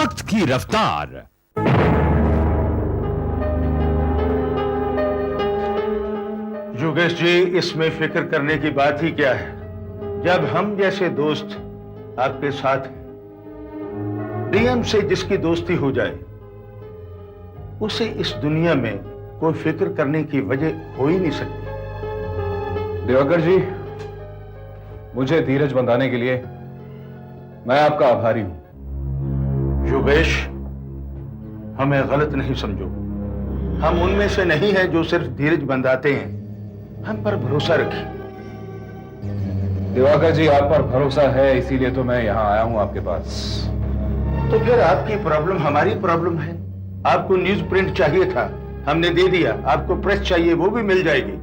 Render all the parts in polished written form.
वक्त की रफ्तार। योगेश जी, इसमें फिक्र करने की बात ही क्या है जब हम जैसे दोस्त आपके साथ हैं। डीएम से जिसकी दोस्ती हो जाए उसे इस दुनिया में कोई फिक्र करने की वजह हो ही नहीं सकती। दिवाकर जी, मुझे धीरज बंधाने के लिए मैं आपका आभारी हूं। योगेश, हमें गलत नहीं समझो, हम उनमें से नहीं हैं जो सिर्फ धीरज बंधाते हैं। हम पर भरोसा रखिए। दिवाकर जी, आप पर भरोसा है इसीलिए तो मैं यहां आया हूं आपके पास। तो फिर आपकी प्रॉब्लम हमारी प्रॉब्लम है। आपको न्यूज प्रिंट चाहिए था, हमने दे दिया। आपको प्रेस चाहिए, वो भी मिल जाएगी।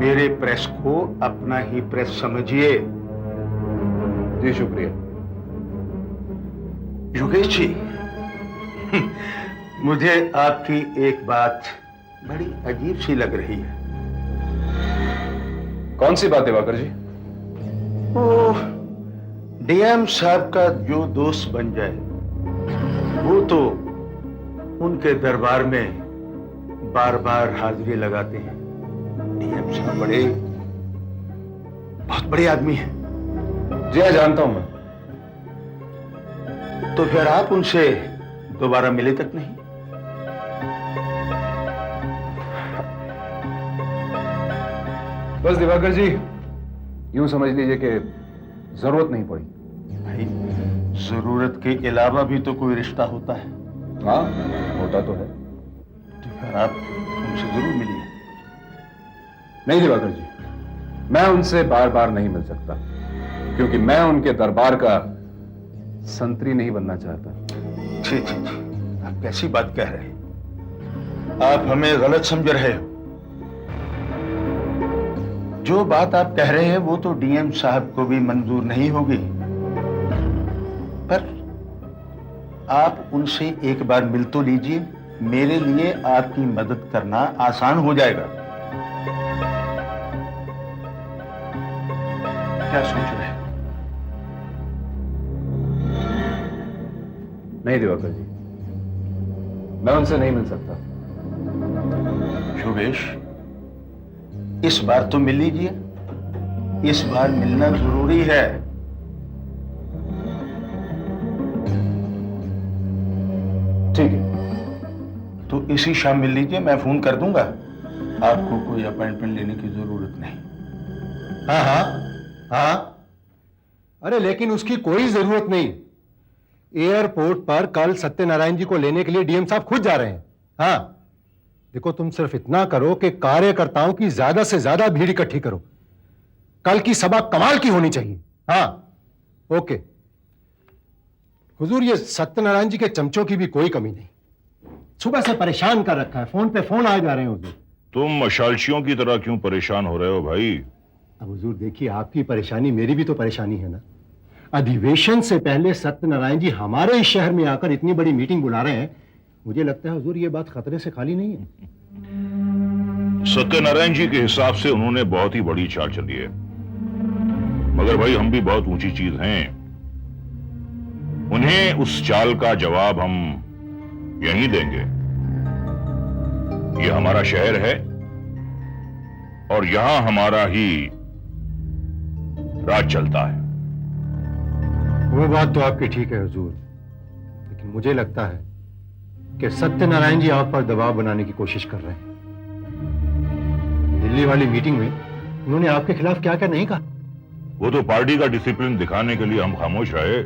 मेरे प्रेस को अपना ही प्रेस समझिए। जी शुक्रिया। योगेश जी, मुझे आपकी एक बात बड़ी अजीब सी लग रही है। कौन सी बात दिवाकर जी? वो डीएम साहब का जो दोस्त बन जाए वो तो उनके दरबार में बार बार हाजिरी लगाते हैं। डीएम साहब बहुत बड़े आदमी हैं। जी हाँ, जानता हूं मैं। तो फिर आप उनसे दोबारा मिले तक नहीं? बस दिवाकर जी, यूं समझ लीजिए कि जरूरत नहीं पड़ी। भाई, जरूरत के अलावा भी तो कोई रिश्ता होता है। हाँ, होता तो है। तो फिर आप उनसे जरूर मिलिए। नहीं दिवाकर जी, मैं उनसे बार बार नहीं मिल सकता क्योंकि मैं उनके दरबार का संतरी नहीं बनना चाहता। जी जी जी, आप कैसी बात कह रहे हैं? आप हमें गलत समझ रहे हो। जो बात आप कह रहे हैं वो तो डीएम साहब को भी मंजूर नहीं होगी, पर आप उनसे एक बार मिल तो लीजिए। मेरे लिए आपकी मदद करना आसान हो जाएगा। क्या सोच रहे हैं? नहीं दिवाकर जी, मैं उनसे नहीं मिल सकता। योगेश, इस बार तो मिल लीजिए। इस बार मिलना जरूरी है। ठीक है, तो इसी शाम मिल लीजिए, मैं फोन कर दूंगा। आपको कोई अपॉइंटमेंट लेने की जरूरत नहीं। हाँ हाँ हाँ, अरे लेकिन उसकी कोई जरूरत नहीं। एयरपोर्ट पर कल सत्यनारायण जी को लेने के लिए डीएम साहब खुद जा रहे हैं। हाँ, देखो तुम सिर्फ इतना करो कि कार्यकर्ताओं की ज्यादा से ज्यादा भीड़ इकट्ठी करो। कल की सभा कमाल की होनी चाहिए। हाँ, ओके। हुजूर, ये सत्यनारायण जी के चमचों की भी कोई कमी नहीं। सुबह से परेशान कर रखा है, फोन पे फोन आ जा रहे हैं हुजूर। तुम मशालचियों की तरह क्यों परेशान हो रहे हो भाई? अब हुजूर देखिए, आपकी परेशानी मेरी भी तो परेशानी है ना। अधिवेशन से पहले सत्यनारायण जी हमारे इस शहर में आकर इतनी बड़ी मीटिंग बुला रहे हैं। मुझे लगता है हुजूर ये बात खतरे से खाली नहीं है। सत्यनारायण जी के हिसाब से उन्होंने बहुत ही बड़ी चाल चली है, मगर भाई हम भी बहुत ऊंची चीज हैं। उन्हें उस चाल का जवाब हम यहीं देंगे। ये हमारा शहर है और यहां हमारा ही राज चलता है। वो बात तो आपकी ठीक है हुजूर, लेकिन मुझे लगता है कि सत्यनारायण जी आप पर दबाव बनाने की कोशिश कर रहे हैं। दिल्ली वाली मीटिंग में उन्होंने आपके खिलाफ क्या क्या नहीं कहा। वो तो पार्टी का डिसिप्लिन दिखाने के लिए हम खामोश रहे,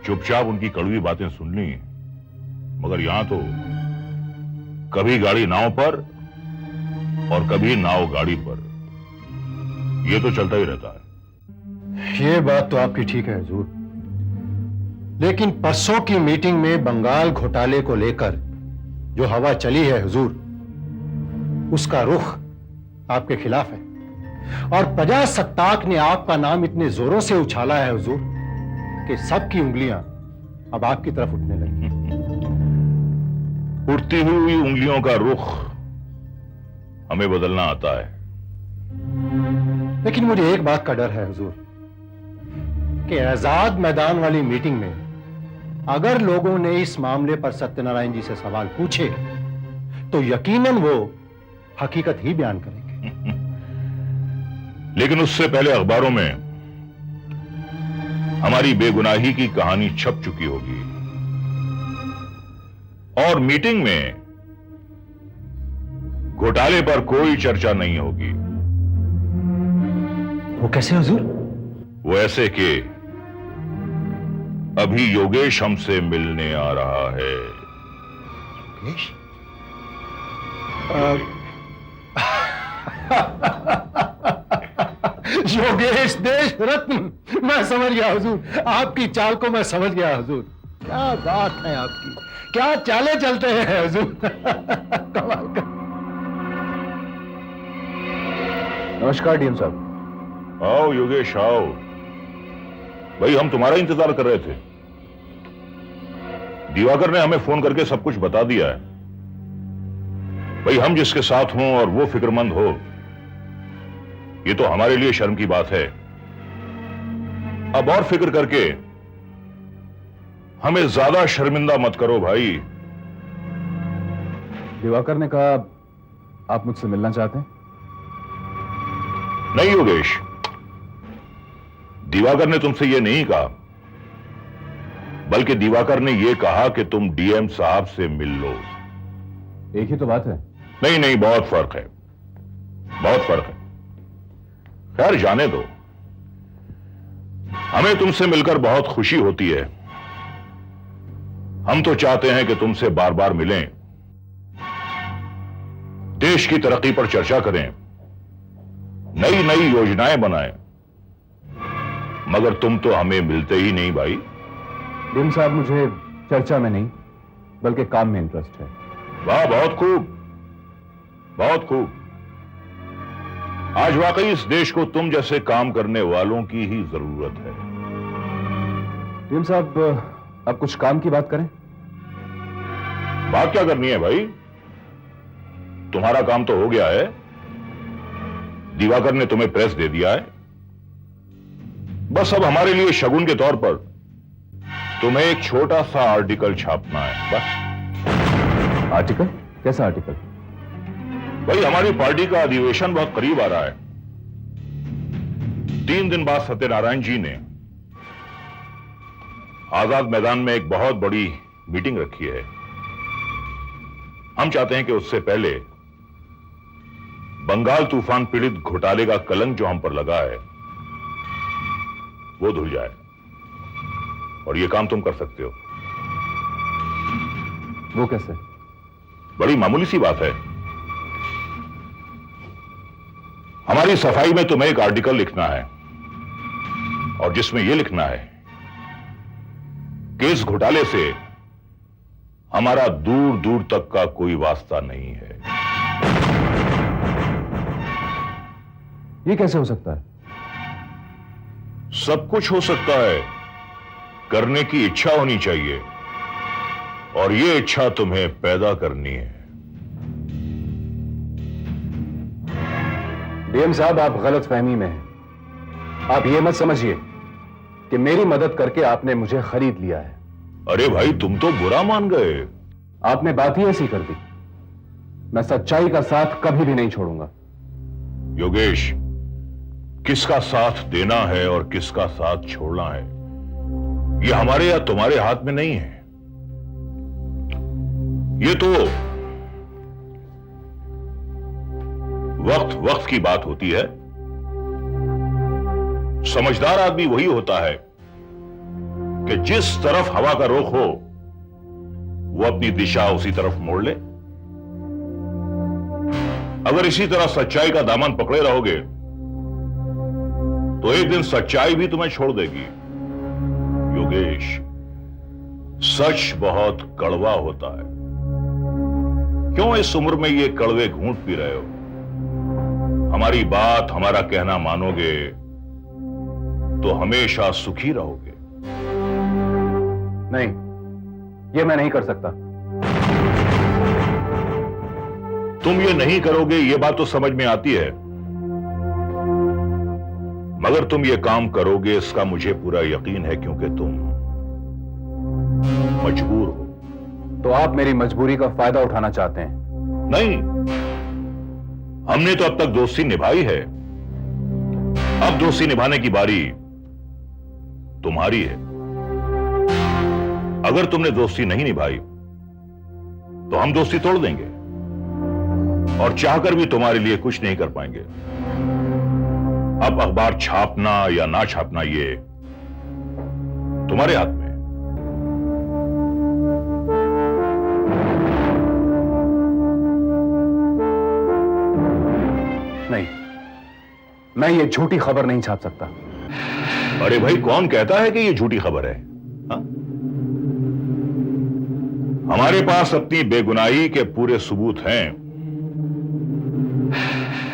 चुपचाप उनकी कड़वी बातें सुन ली। मगर यहां तो कभी गाड़ी नाव पर और कभी नाव गाड़ी पर, ये तो चलता ही रहता है। ये बात तो आपकी ठीक है हुजूर, लेकिन परसों की मीटिंग में बंगाल घोटाले को लेकर जो हवा चली है हुजूर, उसका रुख आपके खिलाफ है। और प्रजासत्ताक ने आपका नाम इतने जोरों से उछाला है हुजूर कि सबकी उंगलियां अब आपकी तरफ उठने लगी। उठती हुई उंगलियों का रुख हमें बदलना आता है। लेकिन मुझे एक बात का डर है हुजूर कि आजाद मैदान वाली मीटिंग में अगर लोगों ने इस मामले पर सत्यनारायण जी से सवाल पूछे तो यकीनन वो हकीकत ही बयान करेंगे। लेकिन उससे पहले अखबारों में हमारी बेगुनाही की कहानी छप चुकी होगी और मीटिंग में घोटाले पर कोई चर्चा नहीं होगी। वो कैसे हुजूर? वो ऐसे कि अभी योगेश हमसे मिलने आ रहा है। योगेश? योगेश देश रत्न, मैं समझ गया हुजूर, आपकी चाल को मैं समझ गया हुजूर। क्या बात है आपकी, क्या चालें चलते हैं हुजूर। कमाल का। नमस्कार डीएम साहब। आओ योगेश आओ। भाई हम तुम्हारा इंतजार कर रहे थे। दिवाकर ने हमें फोन करके सब कुछ बता दिया है। भाई हम जिसके साथ हों और वो फिक्रमंद हो, ये तो हमारे लिए शर्म की बात है। अब और फिक्र करके हमें ज्यादा शर्मिंदा मत करो भाई। दिवाकर ने कहा आप मुझसे मिलना चाहते हैं? नहीं योगेश, दिवाकर ने तुमसे यह नहीं कहा, बल्कि दिवाकर ने यह कहा कि तुम डीएम साहब से मिल लो। एक ही तो बात है। नहीं नहीं, बहुत फर्क है, बहुत फर्क है। खैर जाने दो, हमें तुमसे मिलकर बहुत खुशी होती है। हम तो चाहते हैं कि तुमसे बार बार मिलें, देश की तरक्की पर चर्चा करें, नई नई योजनाएं बनाएं, मगर तुम तो हमें मिलते ही नहीं भाई। डीएम साहब, मुझे चर्चा में नहीं बल्कि काम में इंटरेस्ट है। वाह, बहुत खूब, बहुत खूब। आज वाकई इस देश को तुम जैसे काम करने वालों की ही जरूरत है। डीएम साहब, अब कुछ काम की बात करें। बात क्या करनी है भाई, तुम्हारा काम तो हो गया है। दिवाकर ने तुम्हें प्रेस दे दिया है, बस अब हमारे लिए शगुन के तौर पर तुम्हें एक छोटा सा आर्टिकल छापना है, बस। आर्टिकल? कैसा आर्टिकल? भाई हमारी पार्टी का अधिवेशन बहुत करीब आ रहा है। 3 दिन बाद सत्यनारायण जी ने आजाद मैदान में एक बहुत बड़ी मीटिंग रखी है। हम चाहते हैं कि उससे पहले बंगाल तूफान पीड़ित घोटाले का कलंक जो हम पर लगा है वो धुल जाए, और यह काम तुम कर सकते हो। वो कैसे? बड़ी मामूली सी बात है। हमारी सफाई में तुम्हें एक आर्टिकल लिखना है, और जिसमें यह लिखना है कि इस घोटाले से हमारा दूर दूर तक का कोई वास्ता नहीं है। ये कैसे हो सकता है? सब कुछ हो सकता है, करने की इच्छा होनी चाहिए, और यह इच्छा तुम्हें पैदा करनी है। डीएम साहब, आप गलतफहमी में हैं। आप ये मत समझिए कि मेरी मदद करके आपने मुझे खरीद लिया है। अरे भाई, तुम तो बुरा मान गए। आपने बात ही ऐसी कर दी। मैं सच्चाई का साथ कभी भी नहीं छोड़ूंगा। योगेश, किसका साथ देना है और किसका साथ छोड़ना है, यह हमारे या तुम्हारे हाथ में नहीं है। यह तो वक्त वक्त की बात होती है। समझदार आदमी वही होता है कि जिस तरफ हवा का रुख हो वो अपनी दिशा उसी तरफ मोड़ ले। अगर इसी तरह सच्चाई का दामन पकड़े रहोगे तो एक दिन सच्चाई भी तुम्हें छोड़ देगी। योगेश, सच बहुत कड़वा होता है। क्यों इस उम्र में ये कड़वे घूंट पी रहे हो? हमारी बात, हमारा कहना मानोगे तो हमेशा सुखी रहोगे। नहीं, ये मैं नहीं कर सकता। तुम ये नहीं करोगे, ये बात तो समझ में आती है, मगर तुम ये काम करोगे इसका मुझे पूरा यकीन है, क्योंकि तुम मजबूर हो। तो आप मेरी मजबूरी का फायदा उठाना चाहते हैं? नहीं, हमने तो अब तक दोस्ती निभाई है, अब दोस्ती निभाने की बारी तुम्हारी है। अगर तुमने दोस्ती नहीं निभाई तो हम दोस्ती तोड़ देंगे और चाहकर भी तुम्हारे लिए कुछ नहीं कर पाएंगे। अब अखबार छापना या ना छापना ये तुम्हारे हाथ में है। नहीं, मैं ये झूठी खबर नहीं छाप सकता। अरे भाई, कौन कहता है कि ये झूठी खबर है? हा? हमारे पास अपनी बेगुनाही के पूरे सबूत हैं।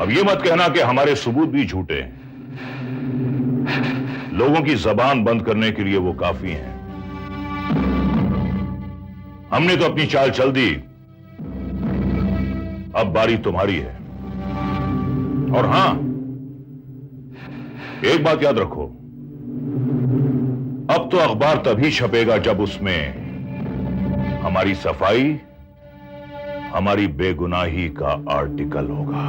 अब ये मत कहना कि हमारे सबूत भी झूठे हैं। लोगों की जबान बंद करने के लिए वो काफी हैं। हमने तो अपनी चाल चल दी, अब बारी तुम्हारी है। और हां, एक बात याद रखो, अब तो अखबार तभी छपेगा जब उसमें हमारी सफाई, हमारी बेगुनाही का आर्टिकल होगा।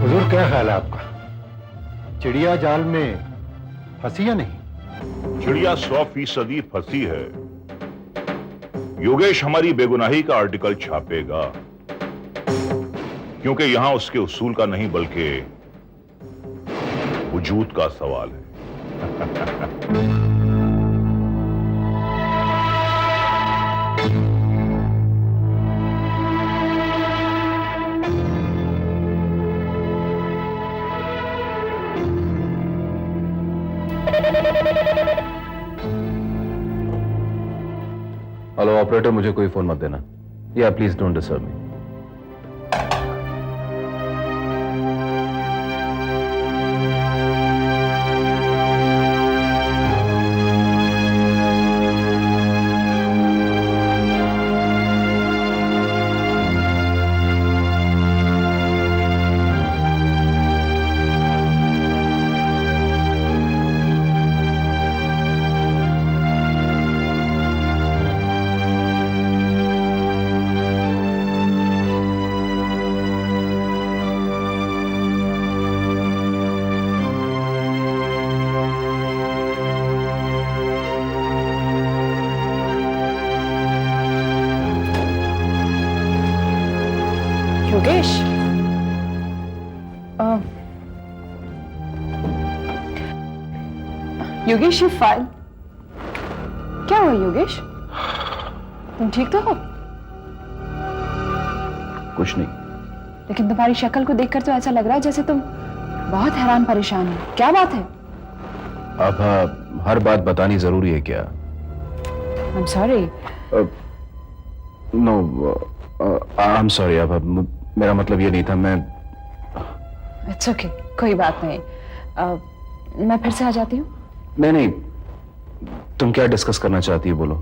हुजूर, क्या ख्याल है आपका? चिड़िया जाल में फंसी या नहीं? चिड़िया 100% फंसी है। योगेश हमारी बेगुनाही का आर्टिकल छापेगा, क्योंकि यहां उसके उसूल का नहीं बल्कि वजूद का सवाल है। हेलो ऑपरेटर, मुझे कोई फोन मत देना। या please don't disturb me. Yogesh, Yogesh, ये फाइल क्या हुआ? योगेश, तुम ठीक तो हो? कुछ नहीं। लेकिन तुम्हारी शक्ल को देखकर तो ऐसा लग रहा है जैसे तुम बहुत हैरान परेशान हो। क्या बात है? अब हर बात बतानी जरूरी है क्या? I'm sorry. No, I am sorry. अब मेरा मतलब ये नहीं था। मैं It's okay, कोई बात नहीं। मैं फिर से आ जाती हूँ। नहीं, तुम क्या डिस्कस करना चाहती है, बोलो।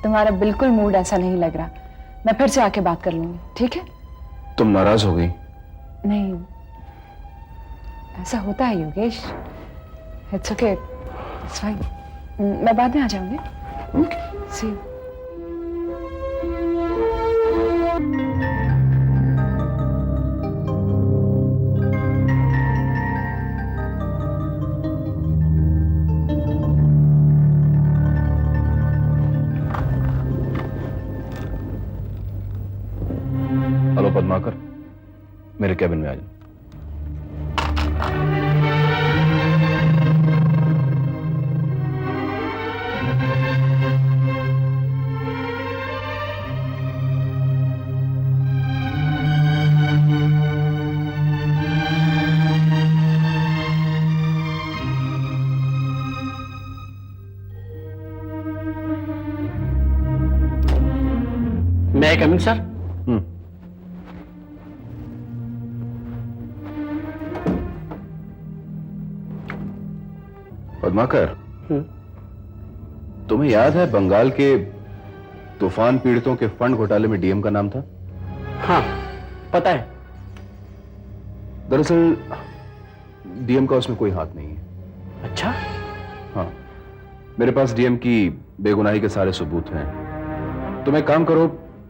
तुम्हारा बिल्कुल मूड ऐसा नहीं लग रहा। मैं फिर से आके बात कर लूंगी, ठीक है? तुम नाराज हो गई? नहीं, ऐसा होता है Yogesh. It's okay, it's fine. मैं बाद में आ जाऊंगी। Okay. See you. Hello Padmakar, मेरे कैबिन में आ जाओ। मैं कमिंग सर? पद्माकर, तुम्हें याद है बंगाल के तूफान पीड़ितों के फंड घोटाले में डीएम का नाम था? हाँ, पता है। दरअसल डीएम का उसमें कोई हाथ नहीं है। अच्छा? हाँ, मेरे पास डीएम की बेगुनाही के सारे सबूत हैं। तुम एक काम करो,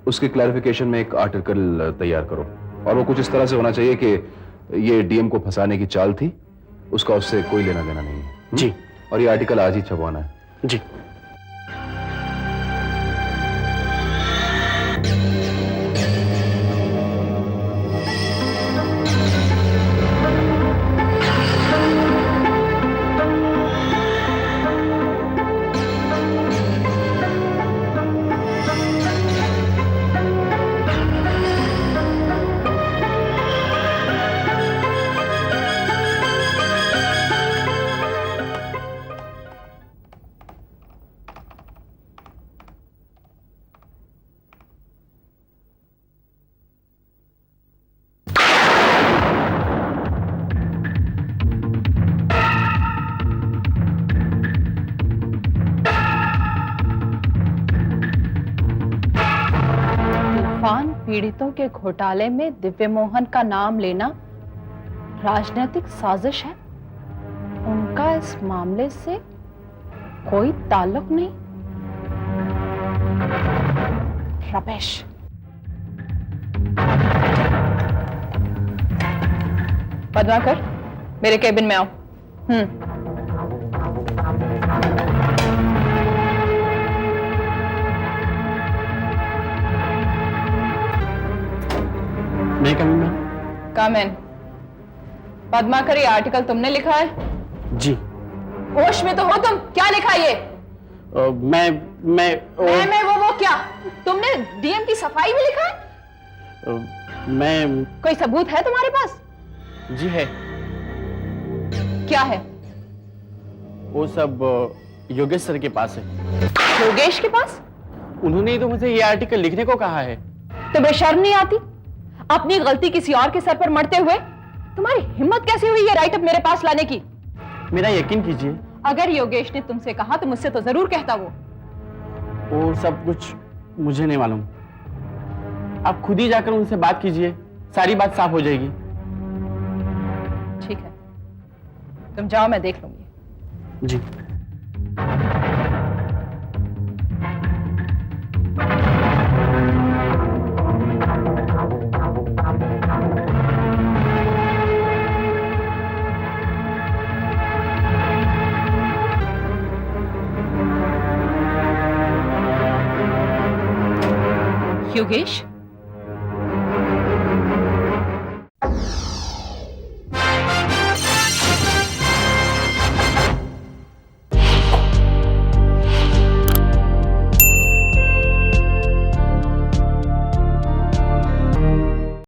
उसके क्लैरिफिकेशन में एक आर्टिकल तैयार करो, और वो कुछ इस तरह से होना चाहिए कि ये डीएम को फंसाने की चाल थी, उसका उससे कोई लेना देना नहीं है। जी। और ये आर्टिकल आज ही छपवाना है। जी। तूफान पीड़ितों के घोटाले में दिव्य मोहन का नाम लेना राजनीतिक साजिश है। उनका इस मामले से कोई ताल्लुक नहीं। रमेश, पद्माकर, मेरे केबिन में आओ। मैं कमी में? कम इन। पद्माकर, ये आर्टिकल तुमने लिखा है? जी। होश में तो हो तुम? क्या लिखा ये? मैं वो क्या? तुमने डीएम की सफाई में लिखा है? मैं। कोई सबूत है तुम्हारे पास? जी है। क्या है? वो सब योगेश सर के पास है। योगेश के पास? उन्होंने ही तो मुझे ये आर्टिकल लिखने को कहा है। तुम्हें शर्म नहीं आती? अपनी गलती किसी और के सर पर मरते हुए तुम्हारी हिम्मत कैसे हुई ये राइटअप मेरे पास लाने की? मेरा यकीन कीजिए। अगर योगेश ने तुमसे कहा तो मुझसे तो जरूर कहता। वो सब कुछ मुझे नहीं मालूम। आप खुद ही जाकर उनसे बात कीजिए, सारी बात साफ हो जाएगी। ठीक है, तुम जाओ, मैं देख लूंगी। जी। योगेश,